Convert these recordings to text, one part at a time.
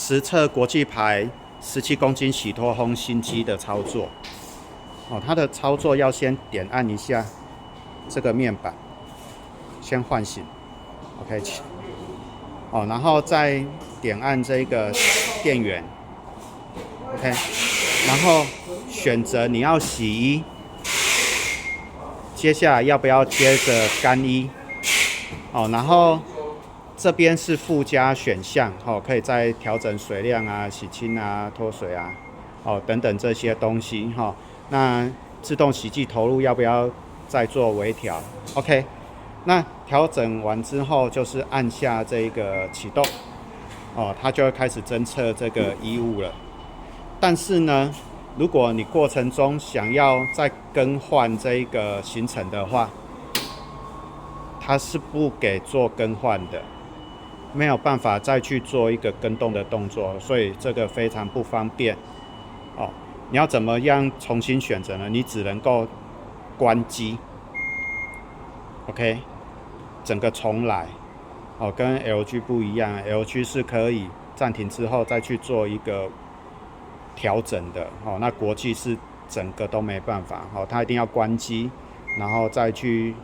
实测国际牌17公斤洗脱烘新机的操作。它的操作要先点按一下这个面板，先唤醒 ，OK， 然后再点按这个电源 ，OK， 然后选择你要洗衣，接下来要不要接着干衣，然后这边是附加选项，可以再调整水量啊、洗清啊、脱水啊，等等这些东西，那自动洗剂投入要不要再做微调 ？OK， 那调整完之后就是按下这个启动，它就会开始侦测这个衣物了。但是呢，如果你过程中想要再更换这个行程的话，它是不给做更换的，没有办法再去做一个更动的动作，所以这个非常不方便。你要怎么样重新选择呢？你只能够关机 ，OK， 整个重来。跟 LG 不一样 ，LG 是可以暂停之后再去做一个调整的。那国际是整个都没办法。它一定要关机，然后再去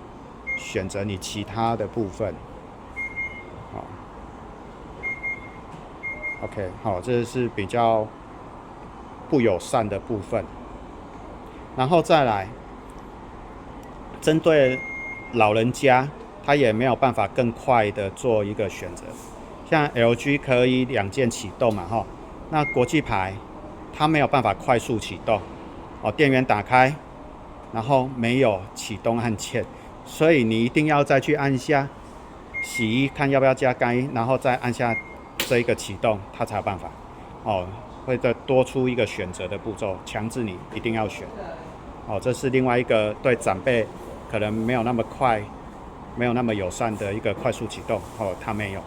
选择你其他的部分。OK， 这是比较不友善的部分。然后再来，针对老人家，他也没有办法更快的做一个选择。像 LG 可以2键启动嘛，那国际牌它没有办法快速启动，电源打开，然后没有启动按键，所以你一定要再去按下洗衣，看要不要加干衣，然后再按下这一个启动，它才有办法。会再多出一个选择的步骤，强制你一定要选。这是另外一个对长辈可能没有那么快、没有那么友善的一个快速启动。它没有。